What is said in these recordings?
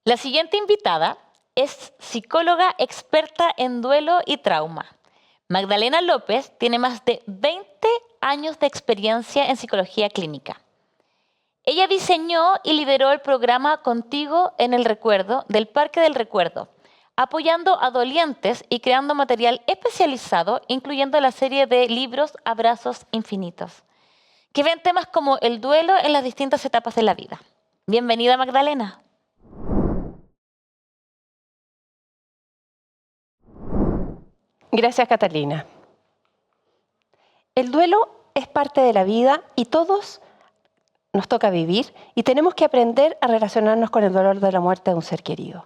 La siguiente invitada es psicóloga experta en duelo y trauma. Magdalena López tiene más de 20 años de experiencia en psicología clínica. Ella diseñó y lideró el programa Contigo en el Recuerdo del Parque del Recuerdo, apoyando a dolientes y creando material especializado, incluyendo la serie de libros Abrazos Infinitos, que ven temas como el duelo en las distintas etapas de la vida. Bienvenida, Magdalena. Gracias, Catalina. El duelo es parte de la vida y todos nos toca vivir y tenemos que aprender a relacionarnos con el dolor de la muerte de un ser querido.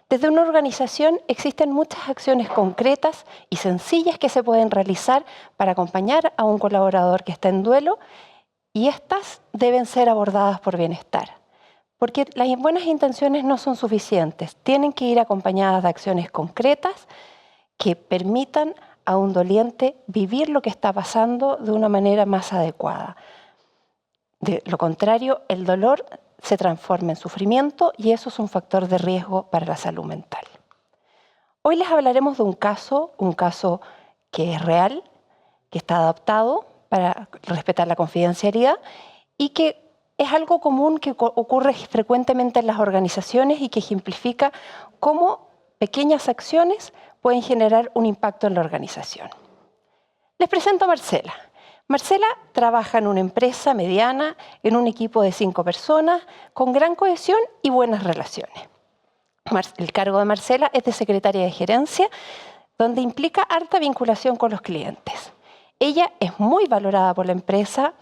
Desde una organización existen muchas acciones concretas y sencillas que se pueden realizar para acompañar a un colaborador que está en duelo y estas deben ser abordadas por bienestar. Porque las buenas intenciones no son suficientes, tienen que ir acompañadas de acciones concretas que permitan a un doliente vivir lo que está pasando de una manera más adecuada. De lo contrario, el dolor se transforma en sufrimiento y eso es un factor de riesgo para la salud mental. Hoy les hablaremos de un caso que es real, que está adaptado para respetar la confidencialidad y que es algo común que ocurre frecuentemente en las organizaciones y que ejemplifica cómo pequeñas acciones pueden generar un impacto en la organización. Les presento a Marcela. Marcela trabaja en una empresa mediana, en un equipo de 5 personas, con gran cohesión y buenas relaciones. El cargo de Marcela es de secretaria de gerencia, donde implica harta vinculación con los clientes. Ella es muy valorada por la empresa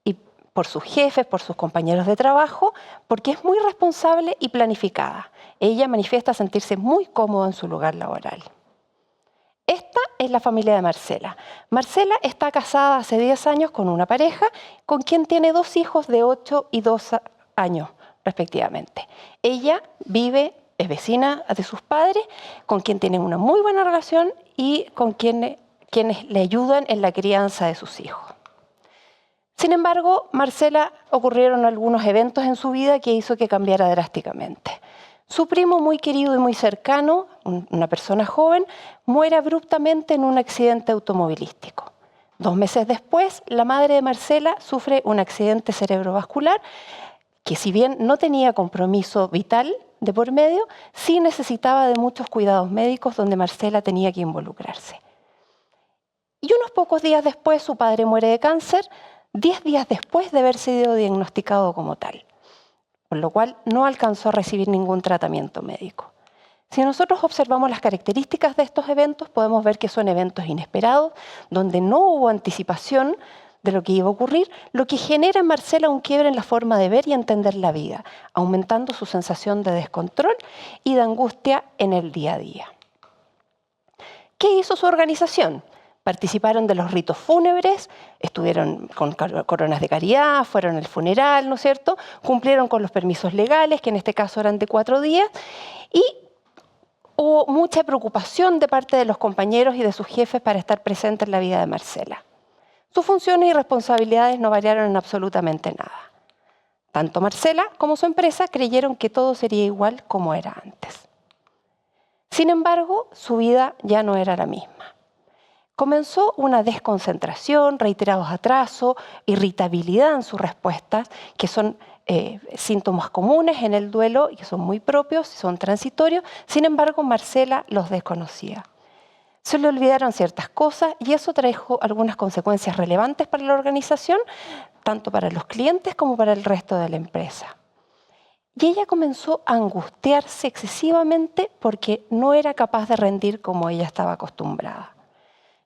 y por sus jefes, por sus compañeros de trabajo, porque es muy responsable y planificada. Ella manifiesta sentirse muy cómoda en su lugar laboral. Esta es la familia de Marcela. Marcela está casada hace 10 años con una pareja con quien tiene 2 hijos de 8 y 2 años, respectivamente. Ella es vecina de sus padres, con quien tienen una muy buena relación y con quienes le ayudan en la crianza de sus hijos. Sin embargo, Marcela ocurrieron algunos eventos en su vida que hizo que cambiara drásticamente. Su primo muy querido y muy cercano, una persona joven, muere abruptamente en un accidente automovilístico. 2 meses después, la madre de Marcela sufre un accidente cerebrovascular que, si bien no tenía compromiso vital de por medio, sí necesitaba de muchos cuidados médicos donde Marcela tenía que involucrarse. Y unos pocos días después, su padre muere de cáncer, 10 días después de haber sido diagnosticado como tal, con lo cual no alcanzó a recibir ningún tratamiento médico. Si nosotros observamos las características de estos eventos, podemos ver que son eventos inesperados, donde no hubo anticipación de lo que iba a ocurrir, lo que genera en Marcela un quiebre en la forma de ver y entender la vida, aumentando su sensación de descontrol y de angustia en el día a día. ¿Qué hizo su organización? Participaron de los ritos fúnebres, estuvieron con coronas de caridad, fueron al funeral, ¿no es cierto? Cumplieron con los permisos legales, que en este caso eran de 4 días, y hubo mucha preocupación de parte de los compañeros y de sus jefes para estar presentes en la vida de Marcela. Sus funciones y responsabilidades no variaron en absolutamente nada. Tanto Marcela como su empresa creyeron que todo sería igual como era antes. Sin embargo, su vida ya no era la misma. Comenzó una desconcentración, reiterados atrasos, irritabilidad en sus respuestas, que son síntomas comunes en el duelo y que son muy propios, son transitorios. Sin embargo, Marcela los desconocía. Se le olvidaron ciertas cosas y eso trajo algunas consecuencias relevantes para la organización, tanto para los clientes como para el resto de la empresa. Y ella comenzó a angustiarse excesivamente porque no era capaz de rendir como ella estaba acostumbrada.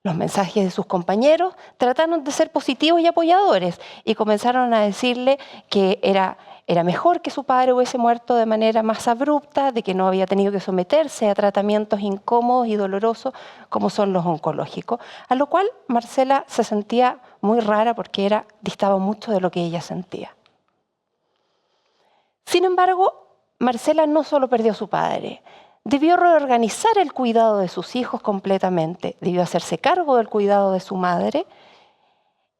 Los mensajes de sus compañeros trataron de ser positivos y apoyadores y comenzaron a decirle que era mejor que su padre hubiese muerto de manera más abrupta, de que no había tenido que someterse a tratamientos incómodos y dolorosos como son los oncológicos, a lo cual Marcela se sentía muy rara porque distaba mucho de lo que ella sentía. Sin embargo, Marcela no solo perdió a su padre, debió reorganizar el cuidado de sus hijos completamente, debió hacerse cargo del cuidado de su madre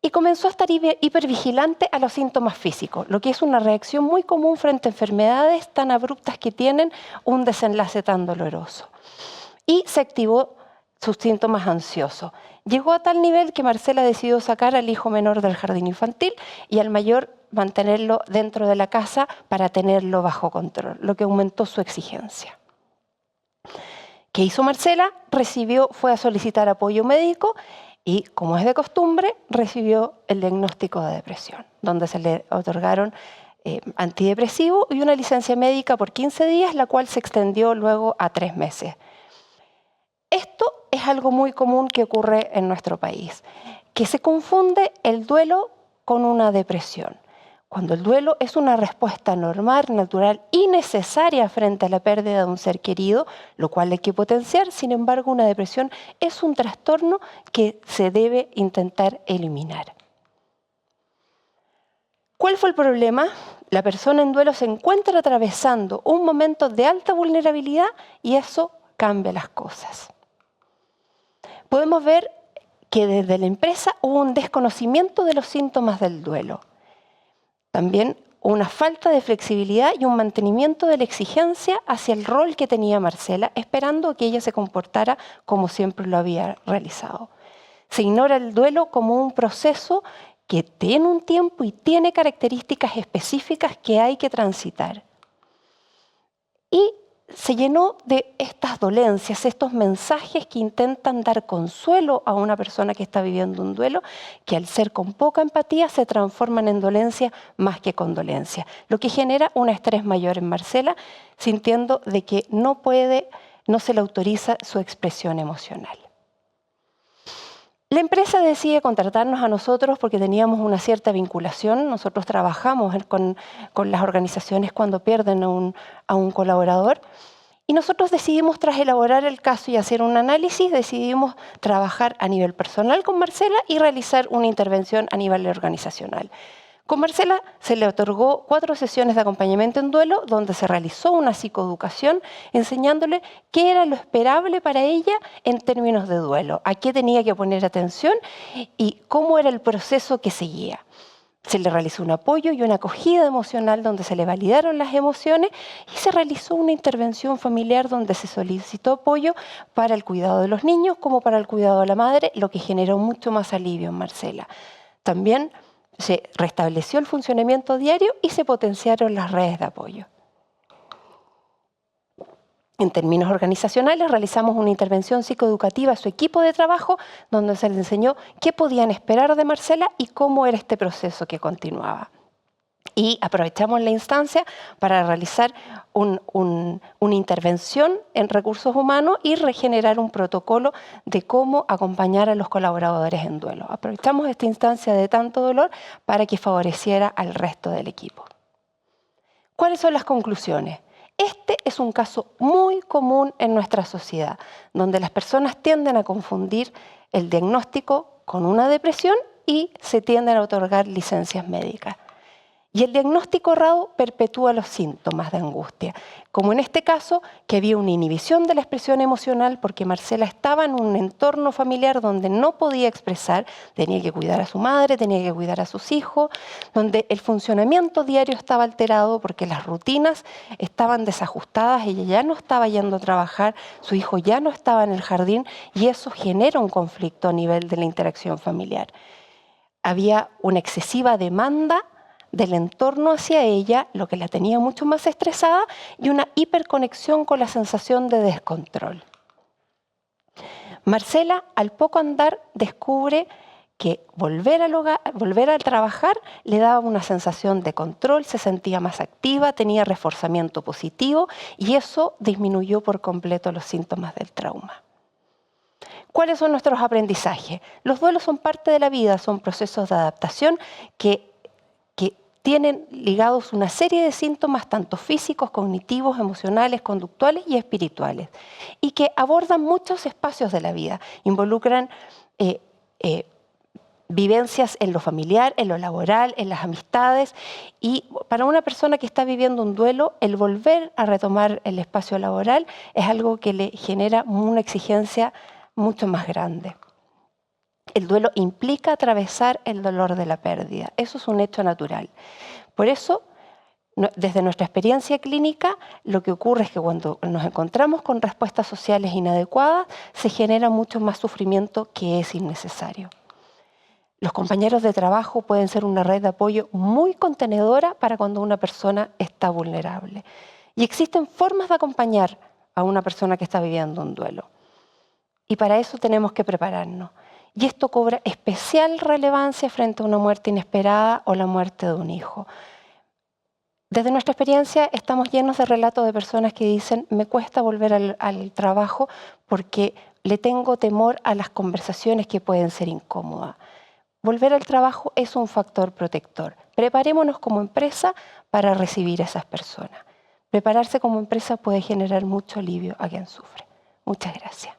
y comenzó a estar hipervigilante a los síntomas físicos, lo que es una reacción muy común frente a enfermedades tan abruptas que tienen un desenlace tan doloroso. Y se activó sus síntomas ansiosos. Llegó a tal nivel que Marcela decidió sacar al hijo menor del jardín infantil y al mayor mantenerlo dentro de la casa para tenerlo bajo control, lo que aumentó su exigencia. ¿Qué hizo Marcela? Fue a solicitar apoyo médico y, como es de costumbre, recibió el diagnóstico de depresión, donde se le otorgaron antidepresivo y una licencia médica por 15 días, la cual se extendió luego a 3 meses. Esto es algo muy común que ocurre en nuestro país, que se confunde el duelo con una depresión. Cuando el duelo es una respuesta normal, natural y necesaria frente a la pérdida de un ser querido, lo cual hay que potenciar, sin embargo, una depresión es un trastorno que se debe intentar eliminar. ¿Cuál fue el problema? La persona en duelo se encuentra atravesando un momento de alta vulnerabilidad y eso cambia las cosas. Podemos ver que desde la empresa hubo un desconocimiento de los síntomas del duelo. También una falta de flexibilidad y un mantenimiento de la exigencia hacia el rol que tenía Marcela, esperando que ella se comportara como siempre lo había realizado. Se ignora el duelo como un proceso que tiene un tiempo y tiene características específicas que hay que transitar. Y se llenó de estas dolencias, estos mensajes que intentan dar consuelo a una persona que está viviendo un duelo, que al ser con poca empatía se transforman en dolencia más que condolencia, lo que genera un estrés mayor en Marcela, sintiendo de que no se le autoriza su expresión emocional. La empresa decide contratarnos a nosotros porque teníamos una cierta vinculación. Nosotros trabajamos con las organizaciones cuando pierden a un colaborador. Y nosotros decidimos, tras elaborar el caso y hacer un análisis, decidimos trabajar a nivel personal con Marcela y realizar una intervención a nivel organizacional. Con Marcela se le otorgó 4 sesiones de acompañamiento en duelo, donde se realizó una psicoeducación enseñándole qué era lo esperable para ella en términos de duelo, a qué tenía que poner atención y cómo era el proceso que seguía. Se le realizó un apoyo y una acogida emocional donde se le validaron las emociones y se realizó una intervención familiar donde se solicitó apoyo para el cuidado de los niños como para el cuidado de la madre, lo que generó mucho más alivio en Marcela. También se restableció el funcionamiento diario y se potenciaron las redes de apoyo. En términos organizacionales, realizamos una intervención psicoeducativa a su equipo de trabajo, donde se les enseñó qué podían esperar de Marcela y cómo era este proceso que continuaba. Y aprovechamos la instancia para realizar una intervención en recursos humanos y regenerar un protocolo de cómo acompañar a los colaboradores en duelo. Aprovechamos esta instancia de tanto dolor para que favoreciera al resto del equipo. ¿Cuáles son las conclusiones? Este es un caso muy común en nuestra sociedad, donde las personas tienden a confundir el diagnóstico con una depresión y se tienden a otorgar licencias médicas. Y el diagnóstico errado perpetúa los síntomas de angustia, como en este caso que había una inhibición de la expresión emocional porque Marcela estaba en un entorno familiar donde no podía expresar, tenía que cuidar a su madre, tenía que cuidar a sus hijos, donde el funcionamiento diario estaba alterado porque las rutinas estaban desajustadas, ella ya no estaba yendo a trabajar, su hijo ya no estaba en el jardín y eso genera un conflicto a nivel de la interacción familiar. Había una excesiva demanda del entorno hacia ella, lo que la tenía mucho más estresada, y una hiperconexión con la sensación de descontrol. Marcela, al poco andar, descubre que volver a trabajar le daba una sensación de control, se sentía más activa, tenía reforzamiento positivo y eso disminuyó por completo los síntomas del trauma. ¿Cuáles son nuestros aprendizajes? Los duelos son parte de la vida, son procesos de adaptación que tienen ligados una serie de síntomas tanto físicos, cognitivos, emocionales, conductuales y espirituales, y que abordan muchos espacios de la vida, involucran vivencias en lo familiar, en lo laboral, en las amistades, y para una persona que está viviendo un duelo, el volver a retomar el espacio laboral es algo que le genera una exigencia mucho más grande. El duelo implica atravesar el dolor de la pérdida. Eso es un hecho natural. Por eso, desde nuestra experiencia clínica, lo que ocurre es que cuando nos encontramos con respuestas sociales inadecuadas, se genera mucho más sufrimiento que es innecesario. Los compañeros de trabajo pueden ser una red de apoyo muy contenedora para cuando una persona está vulnerable. Y existen formas de acompañar a una persona que está viviendo un duelo. Y para eso tenemos que prepararnos. Y esto cobra especial relevancia frente a una muerte inesperada o la muerte de un hijo. Desde nuestra experiencia estamos llenos de relatos de personas que dicen me cuesta volver al trabajo porque le tengo temor a las conversaciones que pueden ser incómodas. Volver al trabajo es un factor protector. Preparémonos como empresa para recibir a esas personas. Prepararse como empresa puede generar mucho alivio a quien sufre. Muchas gracias.